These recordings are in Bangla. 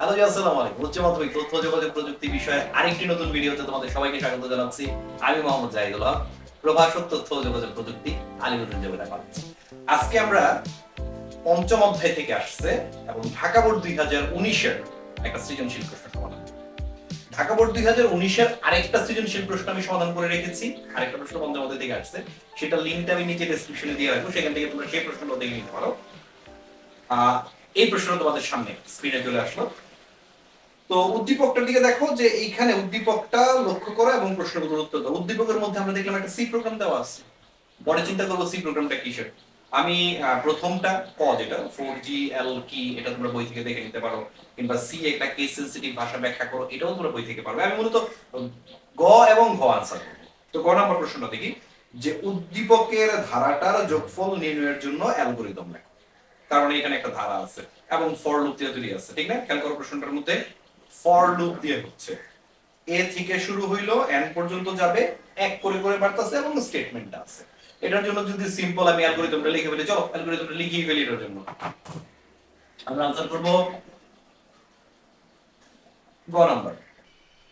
হ্যালো জি, আসসালামু আলাইকুম। উচ্চ মাধ্যমিক তথ্য যোগাযোগ প্রযুক্তি বিষয়ে আরেকটি নতুন ভিডিওতে তোমাদের সবাইকে স্বাগত জানাচ্ছি। আমি মোহাম্মদ জাহিদুল হক, প্রভাষক তথ্য যোগাযোগ প্রযুক্তি, আলিগড় জেলা কলেজ। আজকে আমরা পঞ্চম অধ্যায় থেকে আসছে এবং ঢাকা বোর্ড 2019 এর একটা সৃজনশীল প্রশ্ন সমাধান। ঢাকা বোর্ড 2019 এর আরেকটা সৃজনশীল প্রশ্ন আমি সমাধান করে রেখেছি। আরেকটা প্রশ্ন পঞ্চম অধ্যায় থেকে আসছে, সেটা লিংকটা আমি নিচে ডেসক্রিপশনে দিয়ে রাখবো, সেখান থেকে তোমরা সেই প্রশ্নটা দেখে নিতে পারো। এই প্রশ্নটা তোমাদের সামনে স্ক্রিনে চলে আসলো। তো উদ্দীপকটার দিকে দেখো যে এইখানে উদ্দীপকটা লক্ষ্য করো এবং প্রশ্নগুলোর উত্তর দাও। উদ্দীপকের মধ্যে আমরা দেখলাম একটা সি প্রোগ্রাম দেওয়া আছে। পরে চিন্তা করবো সি প্রোগ্রামটা কিসের। আমি প্রথমটা ক যেটা 4GL কি, এটা তোমরা বই থেকে দেখে নিতে পারো, কিংবা সি একটা কেস সেনসিটিভ ভাষা ব্যাখ্যা করো, এটাও তোমরা বই থেকে পারবে। আমি মূলত গ এবং ঘ আনসার করব। তো গ নাম্বার প্রশ্নটা দেখি যে উদ্দীপকের ধারাটার যোগফল নির্ণয়ের জন্য অ্যালগরিদম লেখো। তার মানে এখানে একটা ধারা আছে এবং ফর লুপ দিয়ে তৈরি আছে, ঠিক না? খেয়াল করো প্রশ্নটার মধ্যে ফর লুপ দিয়ে হচ্ছে, এ থেকে শুরু হইলো এন পর্যন্ত যাবে, এক করে করে বাড়তেছে এবং স্টেটমেন্টটা আছে। এটার জন্য যদি সিম্পল আমি অ্যালগরিদমটা লিখে ফেলি, চলো অ্যালগরিদমটা লিখেই ফেলি। এটার জন্য আমরা আনসার করব গ নাম্বার।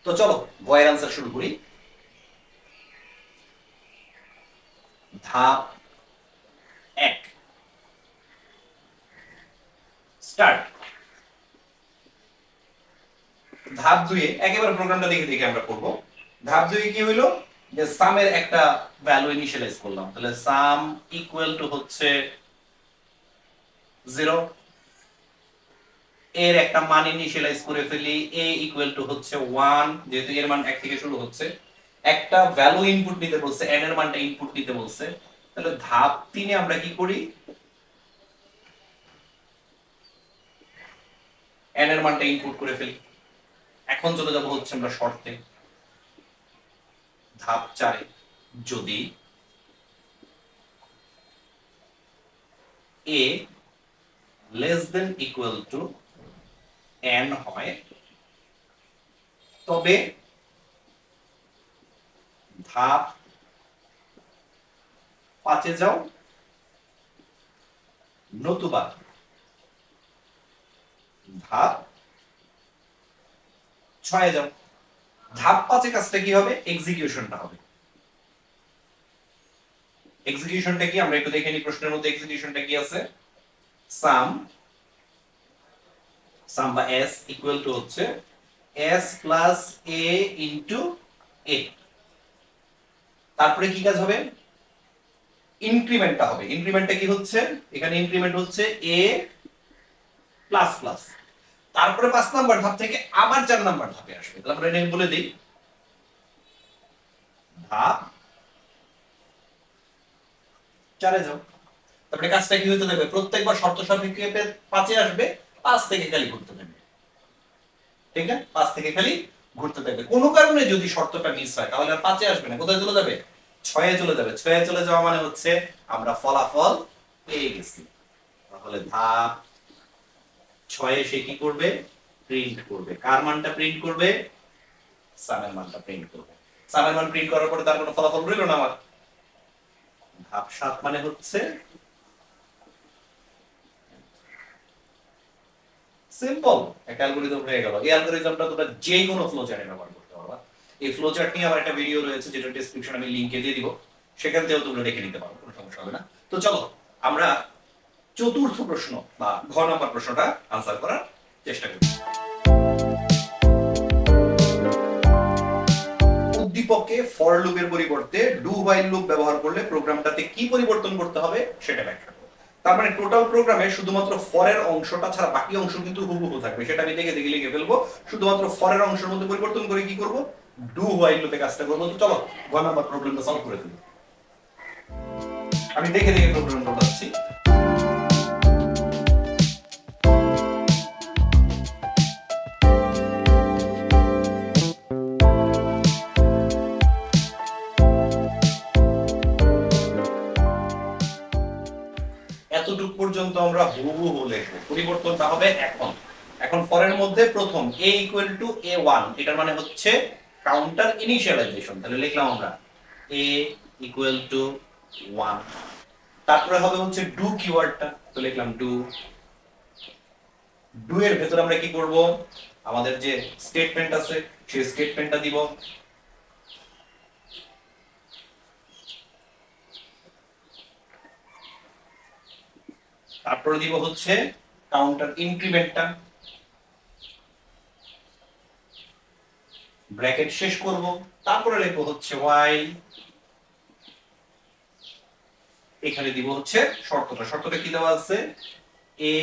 তো চলো গ এর আনসার শুরু করি। ধাপ 1 স্টার্ট। ধাপ 2 এ একেবারে প্রোগ্রামটা দেখে দেখে আমরা করব। ধাপ 2 এ কি হইলো যে সামের একটা ভ্যালু ইনিশিয়ালাইজ করলাম, তাহলে সাম ইকুয়াল টু হচ্ছে 0, এর একটা মান ইনিশিয়ালাইজ করে ফেলি, a ইকুয়াল টু হচ্ছে 1, যেহেতু এর মান 1 থেকে শুরু হচ্ছে, একটা ভ্যালু ইনপুট নিতে বলছে, n এর মানটা ইনপুট নিতে বলছে। তাহলে ধাপ 3 এ আমরা কি করি, n এর মানটা ইনপুট করে ফেলি। এখন চলে যাব হচ্ছে আমরা শর্তে। ধাপ 4 এ যদি a less than equal to n হয়, তবে ধাপ 5 এ যাও, নতুবা ধাপ 6 এ যাও। ধাপ 5 এ কাজটা কি হবে, এক্সিকিউশনটা হবে। এক্সিকিউশনটা কি আমরা একটু দেখে নিই। প্রশ্নের মধ্যে এক্সিকিউশনটা কি আছে, সাম বা s ইকুয়াল টু হচ্ছে s plus a into a। তারপরে কি কাজ হবে, ইনক্রিমেন্টটা হবে। ইনক্রিমেন্টটা কি হচ্ছে, এখানে ইনক্রিমেন্ট হচ্ছে a প্লাস প্লাস। তারপরে 5 নাম্বার ধাপ থেকে আবার 4 নাম্বার ধাপে আসবে। তাহলে আমরা এটা বলে দিই, ধাপ 4 এ যাও। তারপরে কাজটা কি হতে থাকবে, প্রত্যেকবার শর্ত সাপেক্ষে 5 এ আসবে, 5 থেকে খালি ঘুরতে থাকবে, ঠিক না? 5 থেকে খালি ঘুরতে থাকবে। কোনো কারণে যদি শর্তটা মিস হয় তাহলে আর 5 এ আসবে না, কোথায় চলে যাবে, 6 এ চলে যাবে। 6 এ চলে যাওয়া মানে হচ্ছে আমরা ফলাফল পেয়ে গেছি। তাহলে ধাপ 6 এ সে কি করবে, প্রিন্ট করবে। কার মানটা প্রিন্ট করবে, সামের মানটা প্রিন্ট করবে। সামের মান প্রিন্ট করার পরে তার কোনো ফলাফল রইল না আমার। ধাপ 7 মানে হচ্ছে সিম্পল একটা অ্যালগরিদম হয়ে গেল। এই অ্যালগরিদমটা তোমরা যে কোনো ফ্লো চার্টে ব্যবহার করতে পারবা। এই ফ্লো চার্ট নিয়ে আমার একটা ভিডিও রয়েছে, যেটা ডেসক্রিপশন আমি লিংকে দিয়ে দিব, সেখান থেকেও তোমরা দেখে নিতে পারো, কোনো সমস্যা হবে না। তো চলো আমরা চতুর্থ প্রশ্ন বা ঘ নাম্বার প্রশ্নটা আনসার করার চেষ্টা করি। উদ্দীপকে ফর লুপের পরিবর্তে ডু হোয়াইল লুপ ব্যবহার করলে প্রোগ্রামটাতে কি পরিবর্তন করতে হবে সেটা ব্যাখ্যা করো। তার মানে টোটাল প্রোগ্রামে শুধুমাত্র ফরের অংশটা ছাড়া বাকি অংশ কিন্তু হুবহু থাকবে, সেটা আমি দেখে দেখে লিখে ফেলবো। শুধুমাত্র ফরের অংশের মধ্যে পরিবর্তন করে কি করব, ডু হোয়াইল লুপে কাজটা করব। তো চলো ঘ নাম্বার প্রবলেমটা সলভ করে ফেলি। আমি দেখে দেখে প্রবলেমটা বলছি। এতটুক পর্যন্ত আমরা হুবহু লিখবো, পরিবর্তনটা হবে এখন। এখন ফরের মধ্যে প্রথম a ইকুয়াল টু a1, এটার মানে হচ্ছে কাউন্টার ইনিশিয়ালাইজেশন। তাহলে লিখলাম আমরা a ইকুয়াল টু 1। তারপরে হবে হচ্ছে ডু কিওয়ার্ডটা, তো লিখলাম ডু। ডু এর ভেতরে আমরা কি করব, আমাদের যে স্টেটমেন্ট আছে সেই স্টেটমেন্টটা দিব। তারপরে দিব হচ্ছে কাউন্টার ইনক্রিমেন্টটা, ব্র্যাকেট শেষ করব, তারপরে লিখব হচ্ছে while, এখানে দিব হচ্ছে শর্তটা কি দেওয়া আছে, a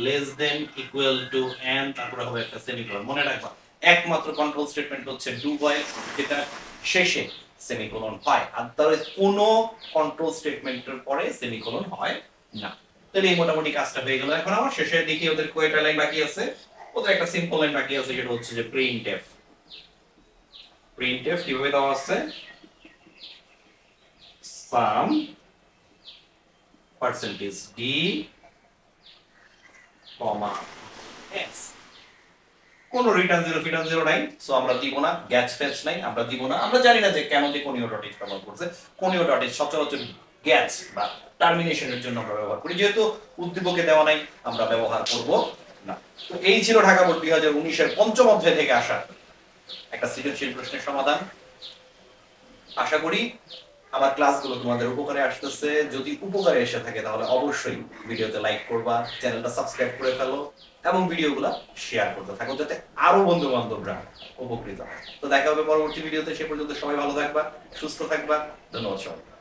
less than equal to n, তারপরে হবে একটা সেমিকোলন। মনে রাখবা একমাত্র কন্ট্রোল স্টেটমেন্ট হচ্ছে ডু while, যেটা শেষে সেমিকোলন হয়, আদারওয়াইজ কোনো কন্ট্রোল স্টেটমেন্টের পরে সেমিকোলন হয় না। তাহলে এই মোটামুটি কাজটা হয়ে গেল। এখন আমার শেষে দেখি ওদের কয়টা লাইন বাকি আছে। ওদের একটা সিম্পল লাইন বাকি আছে, যেটা হচ্ছে যে printf। printf কিভাবে দেওয়া আছে, sum percentage d কমা x, কোন রিটার্ন জিরো নাই, সো আমরা দিব না, গ্যাচ ফেচ নাই, আমরা দিব না। আমরা জানি না যে কেন যে কোনিও ডট h ব্যবহার করছে। কোনিও ডট h সচরাচর গ্যাচ বা টার্মিনেশনের জন্য আমরা ব্যবহার করি, যেহেতু উদ্দীপকে দেওয়া নাই আমরা ব্যবহার করব না। তো এই ছিল ঢাকা বোর্ড 2019 এর পঞ্চম অধ্যায় থেকে আসা একটা সৃজনশীল প্রশ্নের সমাধান। আশা করি আমার ক্লাসগুলো তোমাদের উপকারে আসতেছে। যদি উপকারে এসে থাকে তাহলে অবশ্যই ভিডিওতে লাইক করবা, চ্যানেলটা সাবস্ক্রাইব করে ফেলো এবং ভিডিওগুলো শেয়ার করতে থাকো, যাতে আরো বন্ধু বান্ধবরা উপকৃত হয়। তো দেখা হবে পরবর্তী ভিডিওতে, সে পর্যন্ত সবাই ভালো থাকবা, সুস্থ থাকবা। ধন্যবাদ সবাই।